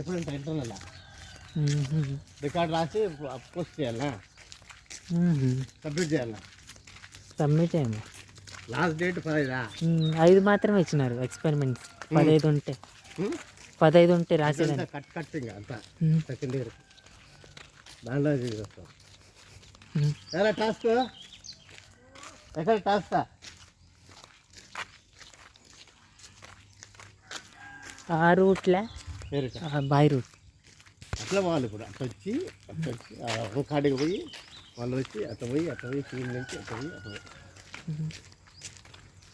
ఎప్పుడంటే internal record రాసి post చేయాలా, సబ్మిట్ చేయాలా. సబ్మిట్ అయ్యింది. Last date 15. 5 మాత్రమే ఇచ్చినారు ఎక్స్పెరిమెంట్స్. 15 ఉంటే రాసేదాన్ని. కట్టింగ్ అంతా సెకండ్ ఇయర్ దాంట్లో చేస్తాం. ఎలా టాస్క్ ఎక్కడ టాస్క్ ఆ రూట్లే బాయ్ రూట్ అట్లా పోవాలి. ఇప్పుడు అట్లా వచ్చి ఒక కాడికి పోయి వాళ్ళు వచ్చి అట్లా పోయి ఫీల్డ్ నుంచి అట్లా పోయి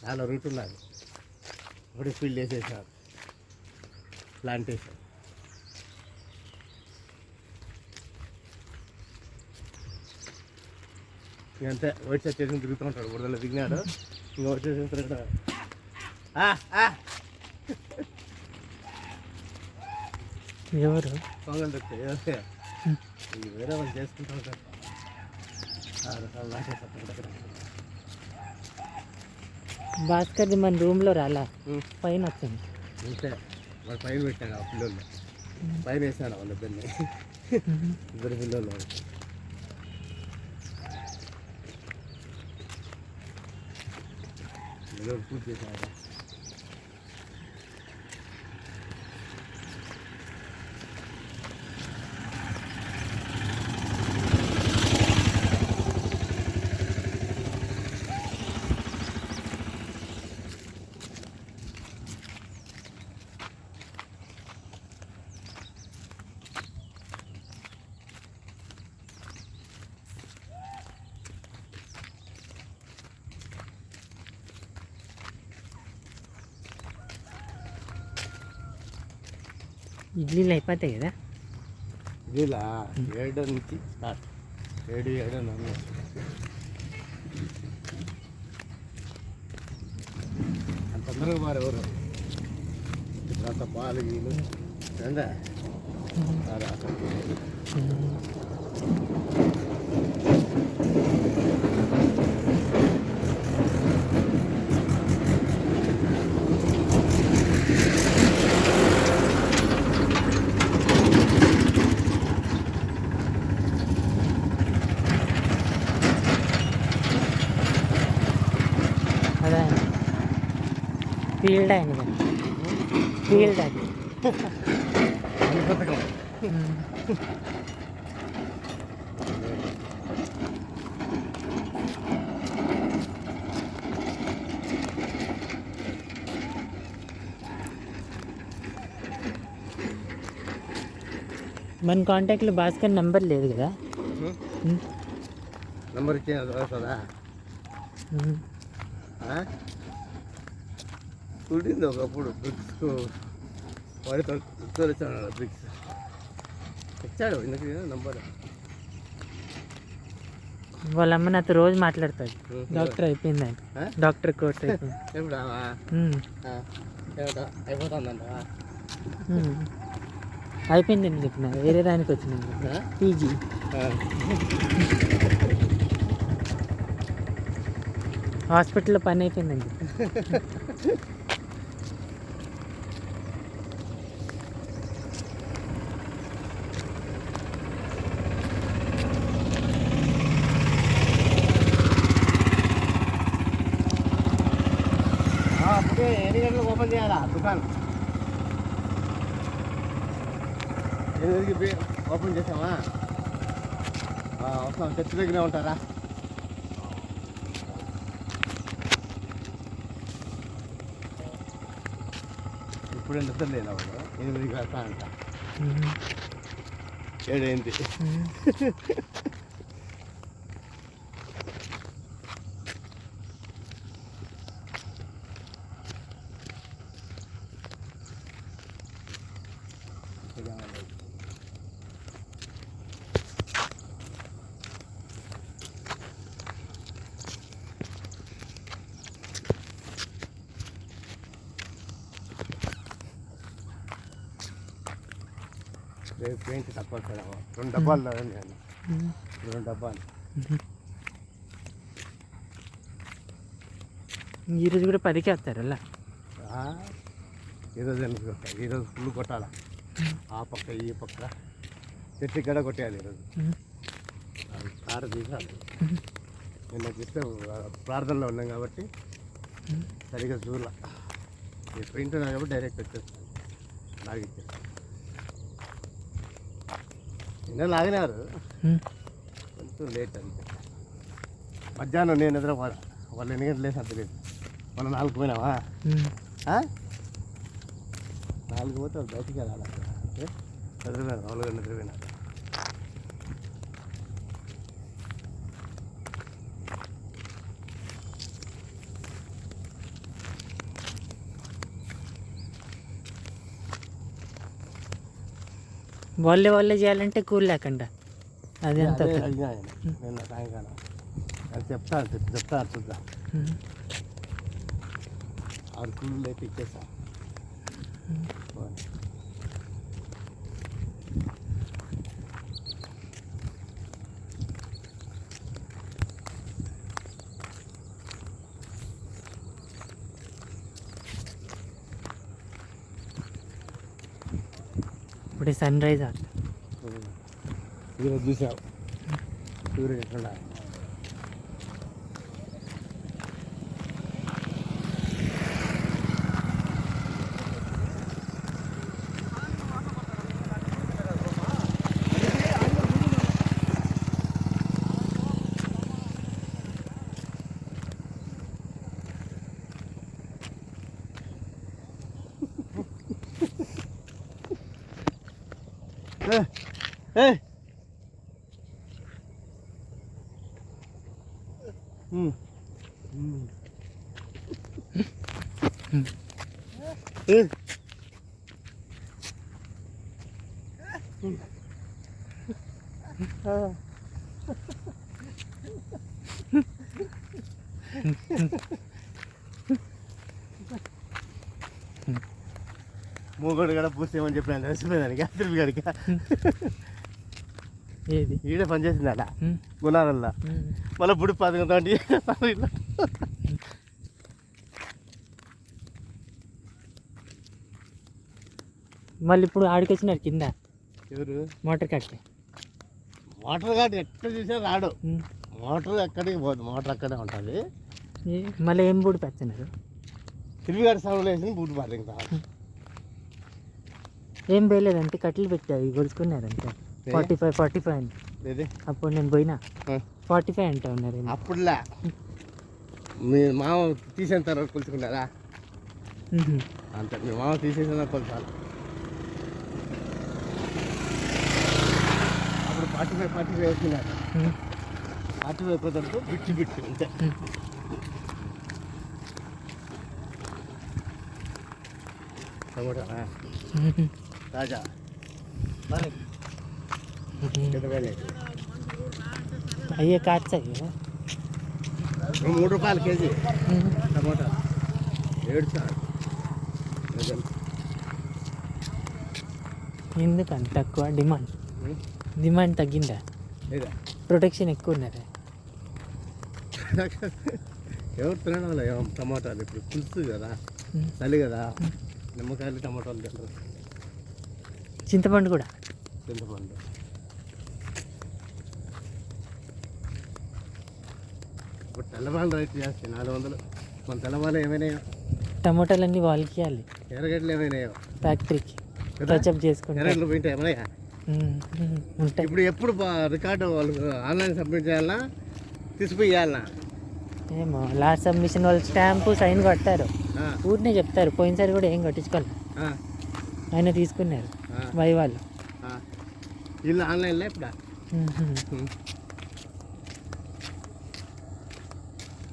చాలా రూట్ ఉన్నది. ఇప్పుడు ఫీల్డ్ వేసేసారు, ప్లాంటేషన్. ఇంకంతే వైట్ షర్ట్ చేసుకుని తిరుగుతూ ఉంటాడు. బురదలో దిగినాడు, ఇంకా వైట్ షర్ట్ తిరుగుతాడు. ఎవరు పొంగల్ దొరికితే వేరే వాళ్ళు చేసుకుంటూ ఉంటారు. భాస్కర్ది మన రూమ్లో రాలా, పైన వచ్చింది. అంతే వాడు పైన పెట్టాడు. ఆ పిల్లలు పైన వేసాడు వాళ్ళ ఇద్దరిని, ఇద్దరు పిల్లలు. పూర్తి చేశాడు. ఇడ్లీలు అయిపోతాయి కదా. ఇడ్లీలా 7 నుంచి స్టార్ట్, 7-7:30. అంత తొందరగా మారు ఎవరు ఇప్పుడు అంత పాలు గీలు అందా. అదే ఫీల్డ్ అయింది కదా, ఫీల్డ్ అది. మన కాంటాక్ట్లో భాస్కర్ నెంబర్ లేదు కదా. నెంబర్ ఇచ్చే వస్తుందా? కుడింది ఒకప్పుడు బ్రిక్స్కు వాడితో వచ్చాడు. బ్రిక్స్ ఇచ్చాడు ఎందుకు నంబర్. వాళ్ళ అమ్మ నాతో రోజు మాట్లాడుతుంది. డాక్టర్ అయిపోయిందండి, డాక్టర్ కోర్స్ అయిపోయింది. ఎప్పుడు అయిపోతుందంట. అయిపోయిందని చెప్పిన, వేరే దానికి వచ్చినాను పీజీ. హాస్పిటల్లో పని అయిపోయిందండి. అప్పుడే 7 గంటలకు ఓపెన్ చేయాలా దుకాణం? 8కి ఓపెన్ చేసామా? వస్తాం, చర్చి దగ్గరే ఉంటారా? ఇప్పుడు నిద్ర లేదా వాడు 8కి వెళ్తా అంట. 7 అయింది. రేపు పెయింట్ తక్కువ వస్తాడేమో. 2 డబ్బాలు నేను 2 డబ్బాలు. ఈరోజు కూడా 10కి వస్తారు అలా. ఈరోజు ఎందుకు వస్తాయి? ఈరోజు ఫుల్ కొట్టాలా. ఆ పక్క ఈ పక్క చెట్టు గడ కొట్టేయాలి ఈరోజు. అది కారు తీసాలి. నిన్న చూస్తే ప్రార్థనలో ఉన్నాం కాబట్టి సరిగ్గా చూడాల. ఎప్పుడు ఇంటున్నా కాబట్టి డైరెక్ట్ వచ్చేస్తాను లాగిచ్చేస్తాను. నిన్న లాగినారు, కొంచెం లేట్ అంతే. మధ్యాహ్నం నేను ఎదురు వాళ్ళు ఎన్ని గంటలు లేసి అంతలేదు. మనం 4 పోయినావా? 4 పోతే వాళ్ళు బయటికి వెళ్ళాలి. ఎదురుపోయినా 4 గంటలు ఎదురుపోయినా. వాళ్ళే చేయాలంటే కూల్ లేకుండా అది ఎంత అడిగినా నిన్న సాయంకాలం అది చెప్తాను చూద్దాం. 6 కూలీలు అయితే ఇచ్చేసా. ఇప్పుడు సన్ రైజ్ ఈరోజు చూసావు సూర్యుడు ఎట్లా. మూగోడు కూడా పూసేమని చెప్పిన తెలిసిపోయేదానికి తిరిగి గడికి ఏది ఈడే పనిచేసింది అలా గుణాలల్లా. మళ్ళీ బుడి పథకంతో మళ్ళీ ఇప్పుడు ఆడికి వచ్చినారు కింద. ఎవరు? మోటార్ కట్టి మోటార్ కాదు ఎక్కడ చూసా రాడు. మోటార్ ఎక్కడికి పోదు, మోటార్ అక్కడే ఉంటుంది. మళ్ళీ ఏం బూడి పెంచినారు? తిరిగిగాడి సౌండ్ వేసి బూడి పారింగ్ ఏం వేయలేదంటే కట్టెలు పెట్టాయి గొలుసుకున్నారంటే 45 అని. అప్పుడు నేను పోయినా 45 అంటా ఉన్నారు. అప్పుడులా మీ మామ తీసేసిన తర్వాత కొలుచుకున్నారా? అంతే, మీ మామ తీసేసిన కొలుచాలి. అప్పుడు 45 వేసుకున్నారు. 45 కుదరదు, బిట్టు అంతే. టమోటా తాజా అయ్యే కాచాయి కదా. 3 రూపాయలు కేజీ టమోటా. 7 సార్లు ఎందుకంత తక్కువ డిమాండ్ తగ్గిందా? లేదా ప్రొటెక్షన్ ఎక్కువ ఉన్నారా? ఎవరు తినడం వల్ల టమాటాలు ఇప్పుడు పులుసు కదా, చలి కదా, నిమ్మకాయలు టమాటాలు తింటారు. చింతపండు కూడా. చింతపండు ఇప్పుడు తెల్లవాళ్ళు రైతు చేస్తాయి 400. మన తెల్లవాళ్ళు ఏమైనాయో టమాటాలన్నీ వాళ్ళకి ఇవ్వాలి. ఎర్రగడ్డలు ఏమైనాయో ఫ్యాక్టరీకి టచ్అప్ చేసుకుంటారు. ఎర్రగడ్డలు పోయింటే ఏమైనా ఉంటాయి. ఇప్పుడు ఎప్పుడు రికార్డు వాళ్ళు ఆన్లైన్ సబ్మిట్ చేయాలన్నా తీసుకుపోయి ఇవ్వాలన్నా? ఏమో లాస్ట్ సబ్మిషన్ వాళ్ళు స్టాంపు సైన్ కొట్టారు, ఊరినే చెప్తారు. పోయినసారి కూడా ఏం కట్టించుకోవాలి, ఆయన తీసుకున్నారు వై వాళ్ళు. వీళ్ళు ఆన్లైన్లో ఇప్పుడు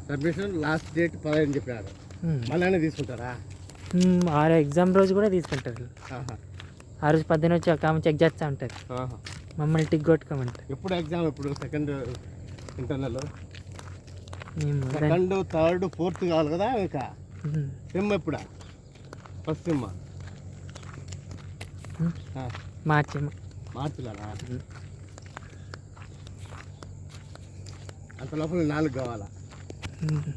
సబ్మిషన్ లాస్ట్ డేట్ 10 అని చెప్పారు. మళ్ళీ తీసుకుంటారా? ఆ ఎగ్జామ్ రోజు కూడా తీసుకుంటారు. ఆ రోజు 10 వచ్చి ఒక ఆమె చెక్ చేస్తూ ఉంటారు, మమ్మల్ని టిక్ కొట్టుకోమంటారు. ఎప్పుడు ఎగ్జామ్? ఎప్పుడు? Second internal, second, third, fourth కావాలి కదా. ఇంకా సిమ్ ఎప్పుడా? ఫస్ట్ సిమ్ మార్చిలో. అంత లోపల 4 కావాలా?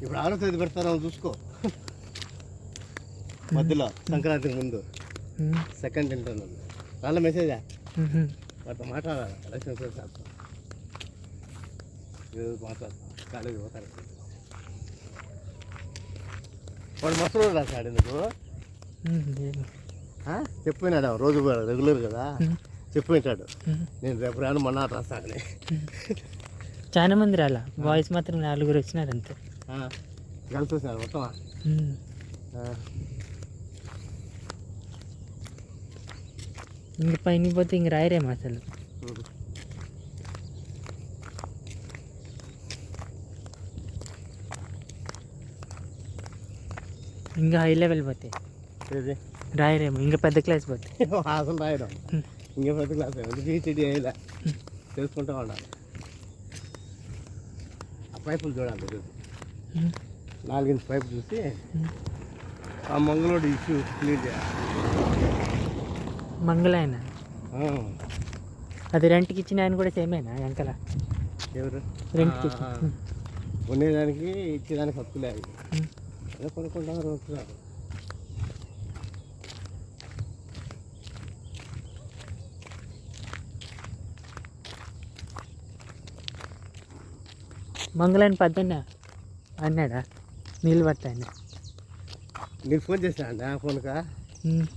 ఇప్పుడు 6వ తేదీ పెడతారో చూసుకో. మధ్యలో సంక్రాంతికి ముందు సెకండ్ ఇంటర్నల్. వాళ్ళ మెసేజా ఉహు. వాటితో మాట్లాడాలి లక్ష్మీ సార్తో ఈరోజు మాట్లాడతాం కాలేజీ పోతారు వాడు మస్తు రోజు రాశాడు ఎందుకు ఏమో. చెప్పినాడు రోజు రెగ్యులర్ కదా చెప్పినాడు ఉహు. నేను రేపు రాను మొన్న రాస్తాను చాలా మంది రాలా బాయ్స్ మాత్రం 4 వచ్చినారు అంతే. కలిసి వచ్చినాడు మొత్తం ఉమ్. ఇంక పైన పోతే ఇంక రాయరేమో అసలు. ఇంకా హై లెవెల్ పోతే రాయరేమో, ఇంకా పెద్ద క్లాస్ పోతే. అసలు రాయడం ఇంకా పెద్ద క్లాస్ పీహెచ్డీ అయ్యేలా తెలుసుకుంటా ఉండాలి. ఆ పైపులు చూడాలి ఈరోజు 4 ఇంచ్ పైపు చూసి ఆ మంగళోడు ఇష్యూ క్లీన్ చేయాలి. మంగళాయన అది రెంట్కి ఇచ్చిన ఆయన కూడా సేమేనా వెంకల? ఎవరు రెంట్కి ఉండేదానికి ఇచ్చేదానికి హక్కులే అవి అదే కొనుక్కుంటారు వస్తున్నారు. మంగళాయన పద్దన్న అన్నాడా నీళ్ళు పట్టాయన? నీకు ఫోన్ చేసినా ఫోన్కా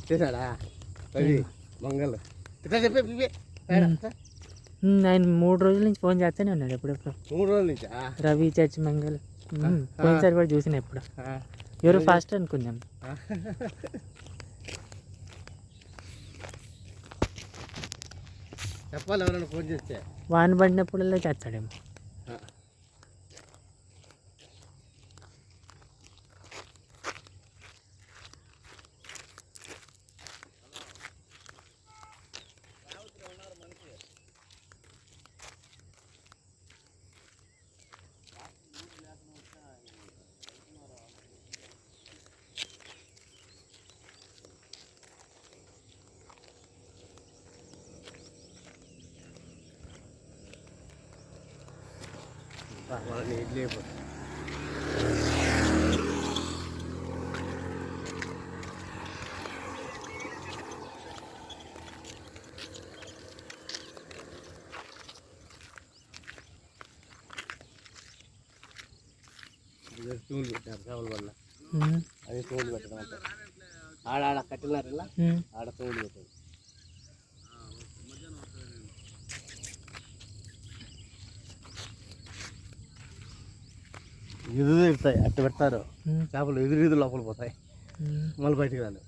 చేశాడా అది మంగళ ఇట్లా చెప్పే ఆయన 3 రోజుల నుంచి ఫోన్ చేస్తూనే ఉన్నాడు ఎప్పుడెప్పుడు. 3 రోజుల నుంచి రవి చర్చ్ మంగళ పోయినసారి కూడా చూసిన ఎప్పుడు. ఎవరు ఫాస్ట్ అనుకుందాం. చెప్పాలి ఎవరైనా ఫోన్ చేస్తే. వాన పడినప్పుడల్లా చేస్తాడేమో. వాళ్ళని ఇడ్లీ అయిపోతుంది. తూములు పెట్టారు చేపల వల్ల అది తూములు పెట్టడం అంటే ఆడ కట్టినారు ఆడ తూములు పెట్టారు. ఎదురు ఇడతాయి అట్ట పెడతారు చేపలు ఎదురు లోపల పోతాయి మళ్ళీ బయటికి రాదు.